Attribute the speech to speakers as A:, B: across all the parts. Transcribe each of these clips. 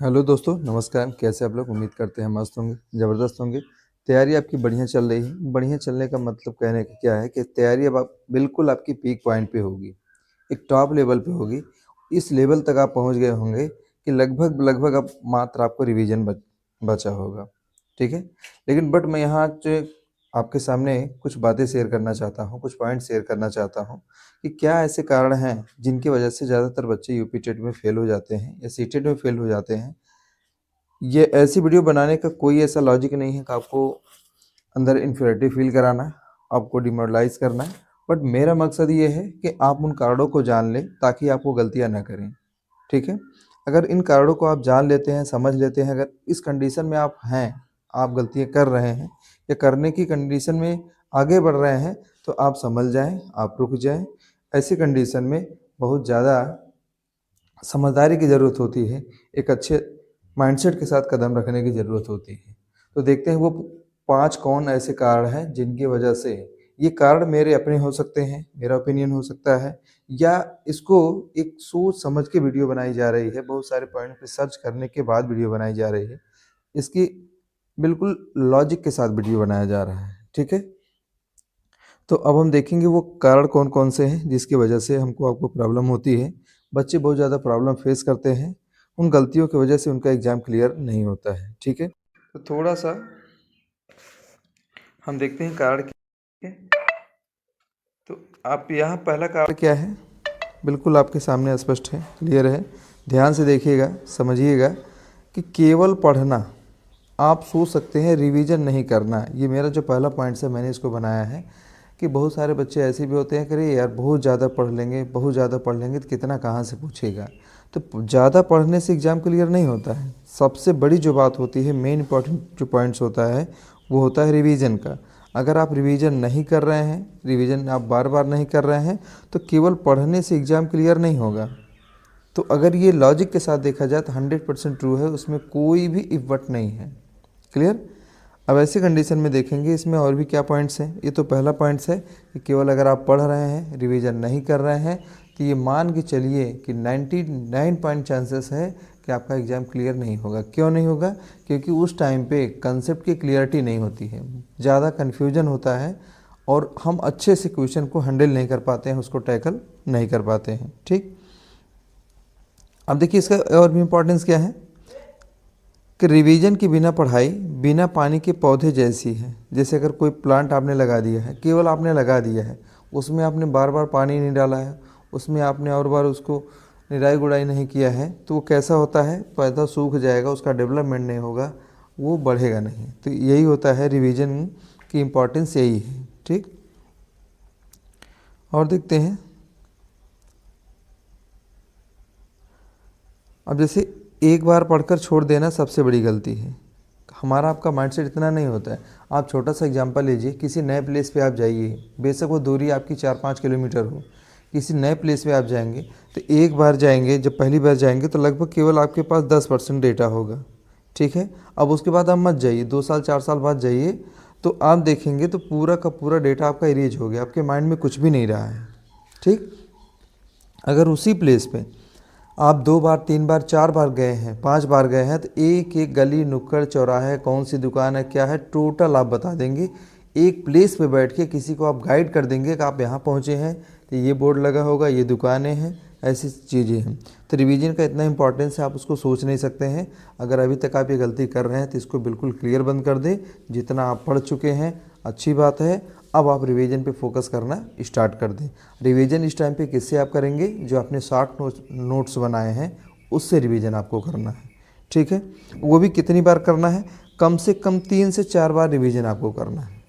A: Hello दोस्तों, नमस्कार। कैसे आप लोग? उम्मीद करते हैं मस्त होंगे, ज़बरदस्त होंगे। तैयारी आपकी बढ़िया चल रही है। बढ़िया चलने का मतलब कहने का क्या है कि तैयारी अब आप बिल्कुल आपकी पीक पॉइंट पे होगी, एक टॉप लेवल पे होगी। इस लेवल तक आप पहुंच गए होंगे कि लगभग लगभग अब मात्र आपको रिवीजन बचा होगा। ठीक है। लेकिन बट मैं यहाँ जो आपके सामने कुछ बातें शेयर करना चाहता हूँ, कुछ पॉइंट शेयर करना चाहता हूँ कि क्या ऐसे कारण हैं जिनकी वजह से ज़्यादातर बच्चे यूपी टेट में फेल हो जाते हैं या सी टेट में फेल हो जाते हैं। ये ऐसी वीडियो बनाने का कोई ऐसा लॉजिक नहीं है कि आपको अंदर इन्फीरियरिटी फील कराना है, आपको डिमोरलाइज करना है। बट मेरा मकसद ये है कि आप उन कारणों को जान लें ताकि आप वो गलतियां ना करें। ठीक है। अगर इन कारणों को आप जान लेते हैं, समझ लेते हैं, अगर इस कंडीशन में आप हैं, आप गलतियां कर रहे हैं या करने की कंडीशन में आगे बढ़ रहे हैं, तो आप समझ जाएं, आप रुक जाएं। ऐसी कंडीशन में बहुत ज़्यादा समझदारी की ज़रूरत होती है, एक अच्छे माइंडसेट के साथ कदम रखने की ज़रूरत होती है। तो देखते हैं वो 5 कौन ऐसे कारण हैं जिनकी वजह से ये कारण मेरे अपने हो सकते हैं, मेरा ओपिनियन हो सकता है, या इसको एक सोच समझ के वीडियो बनाई जा रही है, बहुत सारे पॉइंट पे सर्च करने के बाद वीडियो बनाई जा रही है। इसकी बिल्कुल लॉजिक के साथ वीडियो बनाया जा रहा है। ठीक है। तो अब हम देखेंगे वो कारण कौन-कौन से हैं जिसकी वजह से हमको आपको प्रॉब्लम होती है। बच्चे बहुत ज़्यादा प्रॉब्लम फेस करते हैं, उन गलतियों की वजह से उनका एग्ज़ाम क्लियर नहीं होता है। ठीक है? तो थोड़ा-सा हम देखते हैं कारण क्या है। तो आप यहाँ पहला कारण क्या है? बिल्कुल आपके सामने स्पष्ट है, क्लियर है। ध्यान से देखिएगा, समझिएगा कि केवल पढ़ना, आप सोच सकते हैं रिवीजन नहीं करना। ये मेरा जो पहला पॉइंट है मैंने इसको बनाया है कि बहुत सारे बच्चे ऐसे भी होते हैं कि अरे यार बहुत ज़्यादा पढ़ लेंगे, बहुत ज़्यादा पढ़ लेंगे तो कितना कहाँ से पूछेगा। तो ज़्यादा पढ़ने से एग्ज़ाम क्लियर नहीं होता है। सबसे बड़ी जो बात होती है, मेन इंपॉर्टेंट जो पॉइंट्स होता है वो होता है रिवीजन का। अगर आप रिवीजन नहीं कर रहे हैं, रिवीजन आप बार बार नहीं कर रहे हैं, तो केवल पढ़ने से एग्ज़ाम क्लियर नहीं होगा। तो अगर ये लॉजिक के साथ देखा जाए तो 100% ट्रू है, उसमें कोई भी इफ बट नहीं है। क्लियर? अब ऐसी कंडीशन में देखेंगे इसमें और भी क्या पॉइंट्स हैं। ये तो पहला पॉइंट्स है कि केवल अगर आप पढ़ रहे हैं, रिवीजन नहीं कर रहे हैं, तो ये मान के चलिए कि 99 पॉइंट चांसेस है कि आपका एग्ज़ाम क्लियर नहीं होगा। क्यों नहीं होगा? क्योंकि उस टाइम पे कंसेप्ट की क्लियरिटी नहीं होती है, ज़्यादा कन्फ्यूजन होता है और हम अच्छे से क्वेश्चन को हैंडल नहीं कर पाते हैं, उसको टैकल नहीं कर पाते हैं। ठीक। अब देखिए इसका और भी इम्पोर्टेंस क्या है कि रिवीजन की बिना पढ़ाई बिना पानी के पौधे जैसी है। जैसे अगर कोई प्लांट आपने लगा दिया है, केवल आपने लगा दिया है, उसमें आपने बार बार पानी नहीं डाला है, उसमें आपने और बार उसको निराई गुड़ाई नहीं किया है, तो वो कैसा होता है? पौधा सूख जाएगा, उसका डेवलपमेंट नहीं होगा, वो बढ़ेगा नहीं। तो यही होता है रिवीजन की इम्पोर्टेंस, यही है। ठीक। और देखते हैं अब जैसे एक बार पढ़कर छोड़ देना सबसे बड़ी गलती है। हमारा आपका माइंडसेट इतना नहीं होता है। आप छोटा सा एग्जांपल लीजिए, किसी नए प्लेस पे आप जाइए, बेशक वो दूरी आपकी 4-5 किलोमीटर हो, किसी नए प्लेस पे आप जाएंगे तो एक बार जाएंगे, जब पहली बार जाएंगे तो लगभग केवल आपके पास 10% डेटा होगा। ठीक है। अब उसके बाद आप मत जाइए, 2 साल 4 साल बाद जाइए, तो आप देखेंगे तो पूरा का पूरा डेटा आपका इरेज हो गया, आपके माइंड में कुछ भी नहीं रहा है। ठीक। अगर उसी प्लेस पे आप 2 बार 3 बार 4 बार गए हैं, 5 बार गए हैं, तो एक एक गली नुक्कड़ चौराहे कौन सी दुकान है क्या है टोटल आप बता देंगे। एक प्लेस पे बैठ के किसी को आप गाइड कर देंगे कि आप यहाँ पहुँचे हैं तो ये बोर्ड लगा होगा, ये दुकानें हैं, ऐसी चीज़ें हैं। तो रिवीजन का इतना इंपॉर्टेंस है, आप उसको सोच नहीं सकते हैं। अगर अभी तक आप ये गलती कर रहे हैं तो इसको बिल्कुल क्लियर बंद कर दें। जितना आप पढ़ चुके हैं अच्छी बात है, अब आप रिवीजन पे फोकस करना स्टार्ट कर दें। रिवीजन इस टाइम पे किससे आप करेंगे? जो आपने 60 नोट्स बनाए हैं उससे रिवीजन आपको करना है। ठीक है। वो भी कितनी बार करना है? कम से कम 3 से 4 बार रिवीजन आपको करना है,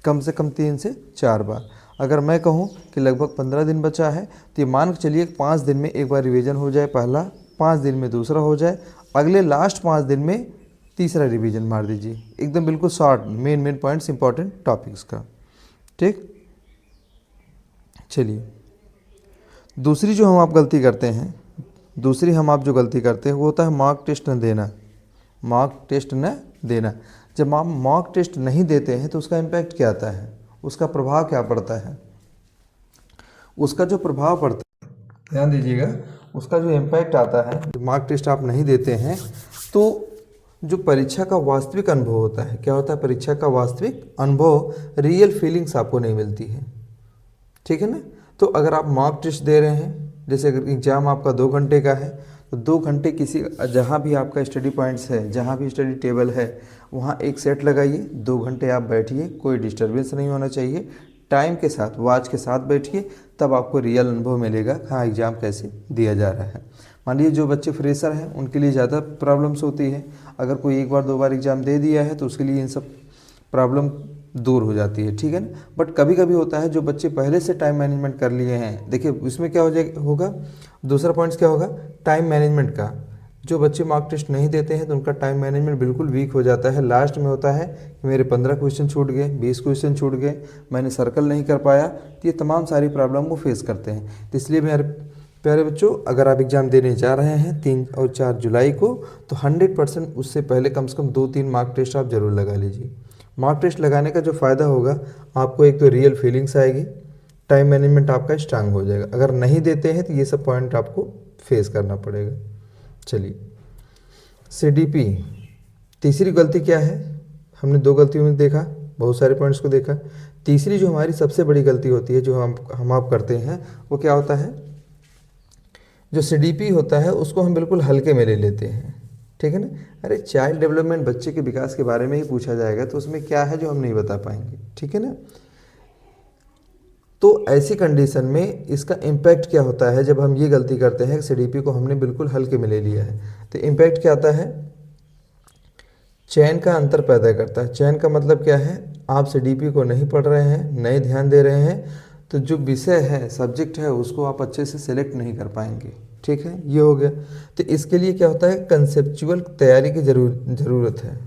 A: कम से कम 3 से 4 बार। अगर मैं कहूँ कि लगभग 15 दिन बचा है तो ये मान के चलिए 5 दिन में एक बार रिवीजन हो जाए पहला, 5 दिन में दूसरा हो जाए, अगले लास्ट 5 दिन में तीसरा रिवीजन मार दीजिए। एकदम बिल्कुल short, main main points important topics का। ठीक। चलिए, दूसरी जो हम आप गलती करते हैं, दूसरी हम आप जो गलती करते हैं वो होता है मॉक टेस्ट न देना। मॉक टेस्ट न देना। जब आप मॉक टेस्ट नहीं देते हैं तो उसका इम्पैक्ट क्या आता है, उसका प्रभाव क्या पड़ता है? उसका जो प्रभाव पड़ता है, ध्यान दीजिएगा, उसका जो इम्पैक्ट आता है, मार्क टेस्ट आप नहीं देते हैं तो जो परीक्षा का वास्तविक अनुभव होता है, क्या होता है, परीक्षा का वास्तविक अनुभव, रियल फीलिंग्स आपको नहीं मिलती है, ठीक है ना। तो अगर आप मॉक टेस्ट दे रहे हैं, जैसे अगर एग्ज़ाम आपका 2 घंटे का है तो 2 घंटे किसी जहाँ भी आपका स्टडी पॉइंट्स है, जहाँ भी स्टडी टेबल है, वहाँ एक सेट लगाइए, 2 घंटे आप बैठिए, कोई डिस्टर्बेंस नहीं होना चाहिए, टाइम के साथ, वॉच के साथ बैठिए, तब आपको रियल अनुभव मिलेगा हाँ एग्ज़ाम कैसे दिया जा रहा है। मान लीजिए जो बच्चे फ्रेशर हैं उनके लिए ज़्यादा प्रॉब्लम्स होती है, अगर कोई एक बार 2 बार एग्ज़ाम दे दिया है तो उसके लिए इन सब प्रॉब्लम दूर हो जाती है, ठीक है ना। बट कभी कभी होता है जो बच्चे पहले से टाइम मैनेजमेंट कर लिए हैं, देखिए इसमें क्या होगा, दूसरा पॉइंट्स क्या होगा, टाइम मैनेजमेंट का। जो बच्चे मार्क टेस्ट नहीं देते हैं तो उनका टाइम मैनेजमेंट बिल्कुल वीक हो जाता है। लास्ट में होता है कि मेरे 15 क्वेश्चन छूट गए, 20 क्वेश्चन छूट गए, मैंने सर्कल नहीं कर पाया, तो ये तमाम सारी प्रॉब्लम को फेस करते हैं। तो इसलिए मेरे प्यारे बच्चों, अगर आप एग्ज़ाम देने जा रहे हैं 3 और 4 जुलाई को, तो 100% उससे पहले कम से कम 2-3 मार्क टेस्ट आप ज़रूर लगा लीजिए। मार्क टेस्ट लगाने का जो फ़ायदा होगा, आपको एक तो रियल फीलिंग्स आएगी, टाइम मैनेजमेंट आपका स्ट्रांग हो जाएगा। अगर नहीं देते हैं तो ये सब पॉइंट आपको फेस करना पड़ेगा। चलिए, CDP, तीसरी गलती क्या है, हमने 2 गलतियों में देखा, बहुत सारे पॉइंट्स को देखा। तीसरी जो हमारी सबसे बड़ी गलती होती है, जो हम आप करते हैं, वो क्या होता है, जो CDP होता है उसको हम बिल्कुल हल्के में ले लेते हैं, ठीक है ना। अरे चाइल्ड डेवलपमेंट, बच्चे के विकास के बारे में ही पूछा जाएगा तो उसमें क्या है जो हम नहीं बता पाएंगे, ठीक है ना। तो ऐसी कंडीशन में इसका इम्पैक्ट क्या होता है, जब हम ये गलती करते हैं, CDP को हमने बिल्कुल हल्के में ले लिया है, तो इम्पैक्ट क्या आता है, चयन का अंतर पैदा करता है। चयन का मतलब क्या है, आप CDP को नहीं पढ़ रहे हैं, नहीं ध्यान दे रहे हैं, तो जो विषय है, सब्जेक्ट है, उसको आप अच्छे से सेलेक्ट नहीं कर पाएंगे, ठीक है, ये हो गया। तो इसके लिए क्या होता है, कंसेप्चुअल तैयारी की ज़रूरत है।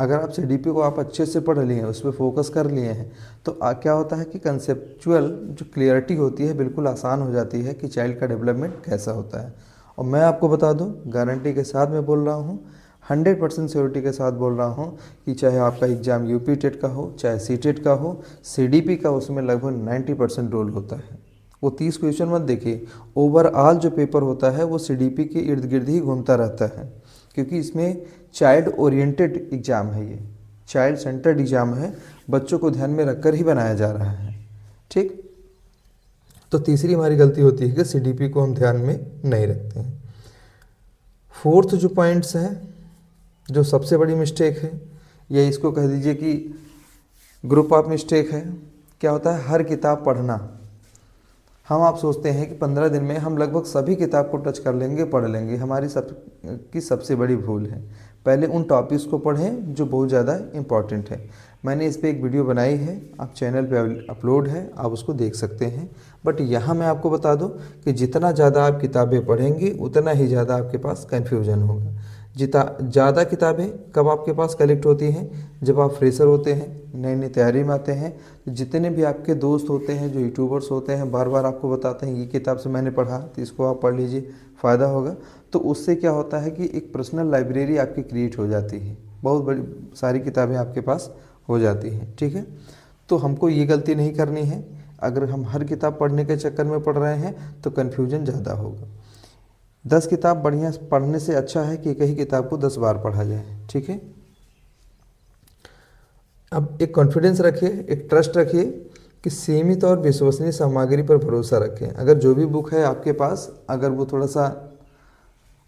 A: अगर आप CDP को आप अच्छे से पढ़ लिए हैं, उस पर फोकस कर लिए हैं, तो क्या होता है कि कंसेप्चुअल जो क्लियरिटी होती है बिल्कुल आसान हो जाती है कि चाइल्ड का डेवलपमेंट कैसा होता है। और मैं आपको बता दूं, गारंटी के साथ मैं बोल रहा हूं, 100% श्योरिटी के साथ बोल रहा हूं कि चाहे आपका एग्ज़ाम UP टेट का हो, चाहे CTET का हो, CDP का उसमें लगभग 90% रोल होता है। वो 30 क्वेश्चन मत देखिए, ओवरऑल जो पेपर होता है वो CDP के इर्द गिर्द ही घूमता रहता है, क्योंकि इसमें चाइल्ड ओरिएंटेड एग्ज़ाम है, ये चाइल्ड सेंटर्ड एग्ज़ाम है, बच्चों को ध्यान में रखकर ही बनाया जा रहा है, ठीक। तो तीसरी हमारी गलती होती है कि CDP को हम ध्यान में नहीं रखते हैं। फोर्थ जो पॉइंट्स हैं, जो सबसे बड़ी मिस्टेक है, या इसको कह दीजिए कि ग्रुप ऑफ मिस्टेक है, क्या होता है, हर किताब पढ़ना। हम आप सोचते हैं कि 15 दिन में हम लगभग सभी किताब को टच कर लेंगे, पढ़ लेंगे, हमारी सबसे बड़ी भूल है। पहले उन टॉपिक्स को पढ़ें जो बहुत ज़्यादा इम्पॉर्टेंट है। मैंने इस पे एक वीडियो बनाई है, आप चैनल पे अपलोड है, आप उसको देख सकते हैं। बट यहाँ मैं आपको बता दूँ कि जितना ज़्यादा आप किताबें पढ़ेंगे उतना ही ज़्यादा आपके पास कन्फ्यूजन होगा। ज़्यादा किताबें कब आपके पास कलेक्ट होती हैं, जब आप फ्रेशर होते हैं, नई नई तैयारी में आते हैं। तो जितने भी आपके दोस्त होते हैं, जो यूट्यूबर्स होते हैं, बार बार आपको बताते हैं ये किताब से मैंने पढ़ा, तो इसको आप पढ़ लीजिए, फ़ायदा होगा। तो उससे क्या होता है कि एक पर्सनल लाइब्रेरी आपकी क्रिएट हो जाती है, बहुत बड़ी सारी किताबें आपके पास हो जाती हैं, ठीक है। तो हमको ये गलती नहीं करनी है। अगर हम हर किताब पढ़ने के चक्कर में पढ़ रहे हैं तो कन्फ्यूजन ज़्यादा होगा। 10 किताब बढ़िया पढ़ने से अच्छा है कि एक ही किताब को 10 बार पढ़ा जाए, ठीक है। अब एक कॉन्फिडेंस रखिए, एक ट्रस्ट रखिए कि सीमित और विश्वसनीय सामग्री पर भरोसा रखें। अगर जो भी बुक है आपके पास, अगर वो थोड़ा सा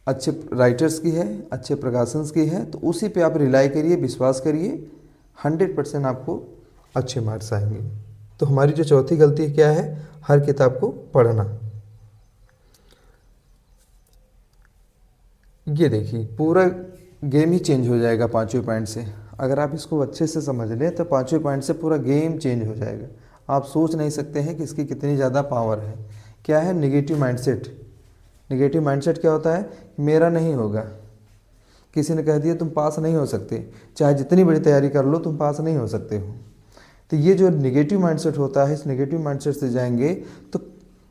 A: अच्छे राइटर्स की है, अच्छे प्रकाशंस की है, तो उसी पे आप रिलाई करिए, विश्वास करिए, 100% आपको अच्छे मार्क्स आएंगे। तो हमारी जो चौथी गलती क्या है, हर किताब को पढ़ना। ये देखिए, पूरा गेम ही चेंज हो जाएगा 5वें पॉइंट से। अगर आप इसको अच्छे से समझ लें तो 5वें पॉइंट से पूरा गेम चेंज हो जाएगा। आप सोच नहीं सकते हैं कि इसकी कितनी ज़्यादा पावर है। क्या है, नेगेटिव माइंडसेट। नेगेटिव माइंडसेट क्या होता है, मेरा नहीं होगा। किसी ने कह दिया तुम पास नहीं हो सकते, चाहे जितनी बड़ी तैयारी कर लो तुम पास नहीं हो सकते हो। तो ये जो नेगेटिव माइंडसेट होता है, इस नेगेटिव माइंडसेट से जाएंगे तो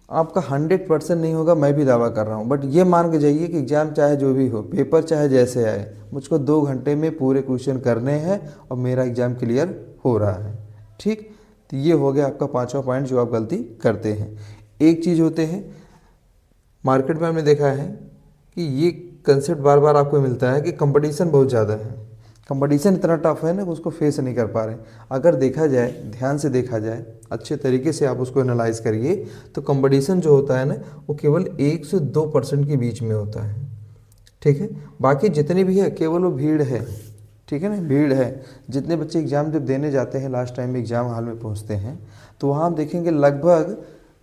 A: आपका 100% नहीं होगा, मैं भी दावा कर रहा हूँ। बट ये मान के जाइए कि एग्ज़ाम चाहे जो भी हो, पेपर चाहे जैसे आए, मुझको 2 घंटे में पूरे क्वेश्चन करने हैं और मेरा एग्ज़ाम क्लियर हो रहा है, ठीक। तो ये हो गया आपका 5वां पॉइंट जो आप गलती करते हैं। एक चीज़ होते हैं, मार्केट में हमने देखा है कि ये कंसेप्ट बार बार आपको मिलता है कि कंपटीशन बहुत ज़्यादा है, कंपटीशन इतना टफ है ना कि उसको फेस नहीं कर पा रहे। अगर देखा जाए, ध्यान से देखा जाए, अच्छे तरीके से आप उसको एनालाइज करिए, तो कंपटीशन जो होता है ना वो केवल 1 से 2% के बीच में होता है, ठीक है। बाकी जितने भी है केवल वो भीड़ है, ठीक है ना, भीड़ है। जितने बच्चे एग्ज़ाम जब देने जाते हैं, लास्ट टाइम में एग्ज़ाम हॉल में पहुंचते हैं, तो वहाँ आप देखेंगे लगभग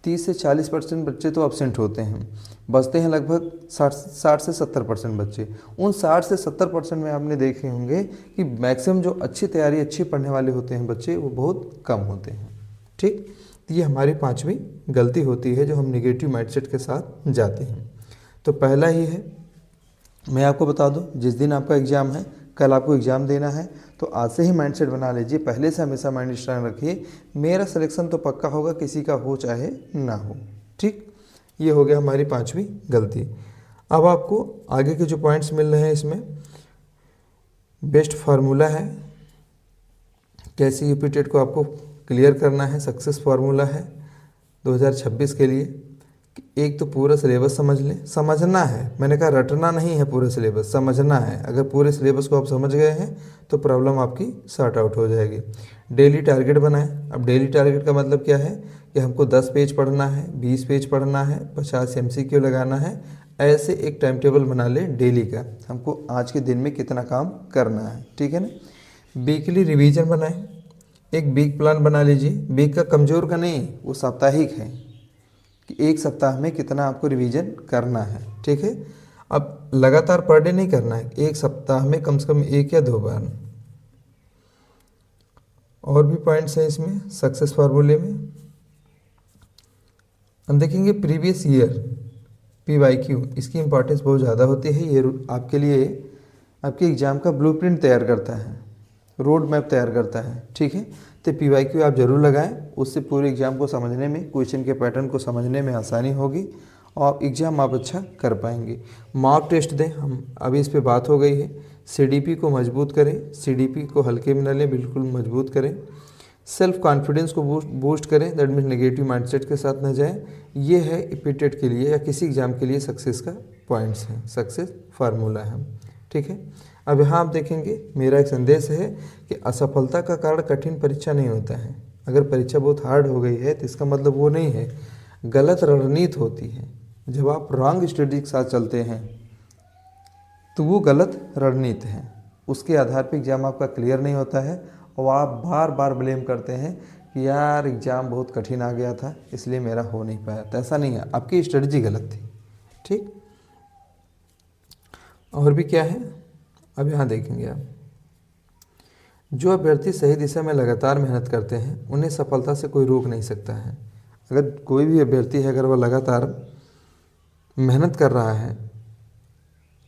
A: 30 से 40% बच्चे तो अब्सेंट होते हैं, बचते हैं लगभग 60 से 70% बच्चे। उन 60 से 70% में आपने देखे होंगे कि मैक्सिमम जो अच्छी तैयारी, अच्छी पढ़ने वाले होते हैं बच्चे, वो बहुत कम होते हैं, ठीक। तो ये हमारी 5वीं गलती होती है जो हम निगेटिव माइंडसेट के साथ जाते हैं। तो पहला ही है, मैं आपको बता दूं, जिस दिन आपका एग्ज़ाम है, कल आपको एग्ज़ाम देना है, तो आज से ही माइंडसेट बना लीजिए, पहले से हमेशा माइंड स्ट्रांग रखिए, मेरा सिलेक्शन तो पक्का होगा, किसी का हो चाहे ना हो, ठीक। ये हो गया हमारी 5वीं गलती। अब आपको आगे के जो पॉइंट्स मिल रहे हैं, इसमें बेस्ट फार्मूला है, कैसे यूपी टेट को आपको क्लियर करना है, सक्सेस फार्मूला है 2026 के लिए। एक तो पूरा सिलेबस समझ लें, समझना है, मैंने कहा रटना नहीं है, पूरा सिलेबस समझना है। अगर पूरे सिलेबस को आप समझ गए हैं तो प्रॉब्लम आपकी सॉर्ट आउट हो जाएगी। डेली टारगेट बनाएं। अब डेली टारगेट का मतलब क्या है कि हमको 10 पेज पढ़ना है, 20 पेज पढ़ना है, 50 MCQ लगाना है, ऐसे एक टाइम टेबल बना लें डेली का, हमको आज के दिन में कितना काम करना है, ठीक है ना। वीकली रिवीजन बनाएं, एक वीक प्लान बना लीजिए, वीक का कमज़ोर का नहीं, वो साप्ताहिक है कि एक सप्ताह में कितना आपको रिवीजन करना है, ठीक है। अब लगातार पर डे नहीं करना है, एक सप्ताह में कम से कम 1 या 2 बार। और भी पॉइंट्स हैं इसमें सक्सेस फार्मूले में, हम देखेंगे प्रीवियस ईयर PYQ, इसकी इंपॉर्टेंस बहुत ज़्यादा होती है। ये आपके लिए आपके एग्ज़ाम का ब्लूप्रिंट तैयार करता है, रोड मैप तैयार करता है, ठीक है। तो PYQ आप ज़रूर लगाएं, उससे पूरे एग्ज़ाम को समझने में, क्वेश्चन के पैटर्न को समझने में आसानी होगी और एग्ज़ाम आप अच्छा कर पाएंगे। मॉक टेस्ट दें, हम अभी इस पे बात हो गई है। CDP को मजबूत करें, CDP को हल्के में न लें, बिल्कुल मजबूत करें। सेल्फ कॉन्फिडेंस को बूस्ट करें, दैट मीन्स नेगेटिव माइंडसेट के साथ न जाएं। ये है ईपीटेट के लिए या किसी एग्ज़ाम के लिए सक्सेस का पॉइंट्स हैं, सक्सेस फार्मूला है, ठीक है। अब यहाँ आप देखेंगे, मेरा एक संदेश है कि असफलता का कारण कठिन परीक्षा नहीं होता है। अगर परीक्षा बहुत हार्ड हो गई है तो इसका मतलब वो नहीं है, गलत रणनीति होती है। जब आप रॉन्ग स्ट्रेटजी के साथ चलते हैं तो वो गलत रणनीति है, उसके आधार पर एग्ज़ाम आपका क्लियर नहीं होता है और आप बार बार ब्लेम करते हैं कि यार एग्ज़ाम बहुत कठिन आ गया था इसलिए मेरा हो नहीं पाया। तो ऐसा नहीं है, आपकी स्ट्रेटजी गलत थी, ठीक। और भी क्या है, अब यहाँ देखेंगे आप, जो अभ्यर्थी सही दिशा में लगातार मेहनत करते हैं उन्हें सफलता से कोई रोक नहीं सकता है। अगर कोई भी अभ्यर्थी है, अगर वह लगातार मेहनत कर रहा है,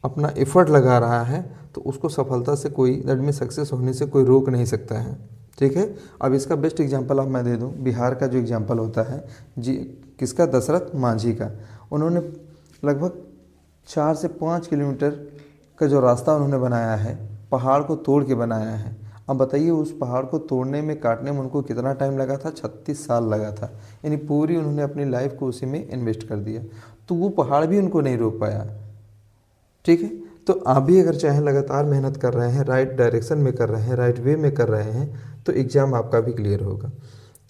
A: अपना एफर्ट लगा रहा है, तो उसको सफलता से कोई, दैट मीन सक्सेस होने से कोई रोक नहीं सकता है, ठीक है। अब इसका बेस्ट एग्जांपल अब मैं दे दूं, बिहार का जो एग्जांपल होता है जी, किसका, दशरथ मांझी का। उन्होंने लगभग 4 से 5 किलोमीटर का जो रास्ता उन्होंने बनाया है, पहाड़ को तोड़ के बनाया है। अब बताइए उस पहाड़ को तोड़ने में, काटने में उनको कितना टाइम लगा था, 36 साल लगा था। यानी पूरी उन्होंने अपनी लाइफ को उसी में इन्वेस्ट कर दिया, तो वो पहाड़ भी उनको नहीं रोक पाया, ठीक है। तो आप भी अगर चाहें लगातार मेहनत कर रहे हैं, राइट डायरेक्शन में कर रहे हैं, राइट वे में कर रहे हैं, तो एग्ज़ाम आपका भी क्लियर होगा।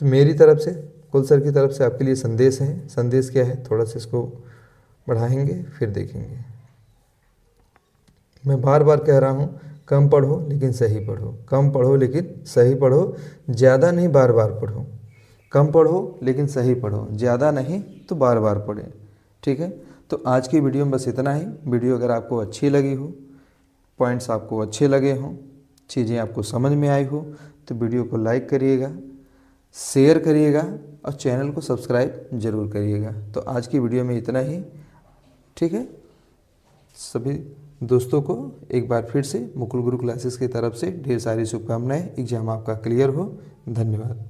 A: तो मेरी तरफ से, कुल सर की तरफ से आपके लिए संदेश है। संदेश क्या है, थोड़ा सा इसको बढ़ाएंगे फिर देखेंगे। मैं बार बार कह रहा हूँ, कम पढ़ो लेकिन सही पढ़ो, कम पढ़ो लेकिन सही पढ़ो, ज़्यादा नहीं बार बार पढ़ो। कम पढ़ो लेकिन सही पढ़ो, ज़्यादा नहीं तो बार बार पढ़ें, ठीक है। तो आज की वीडियो में बस इतना ही। वीडियो अगर आपको अच्छी लगी हो, पॉइंट्स आपको अच्छे लगे हों, चीज़ें आपको समझ में आई हो, तो वीडियो को लाइक करिएगा, शेयर करिएगा और चैनल को सब्सक्राइब ज़रूर करिएगा। तो आज की वीडियो में इतना ही, ठीक है। सभी दोस्तों को एक बार फिर से मुकुल गुरु क्लासेस की तरफ से ढेर सारी शुभकामनाएं। एग्ज़ाम आपका क्लियर हो। धन्यवाद।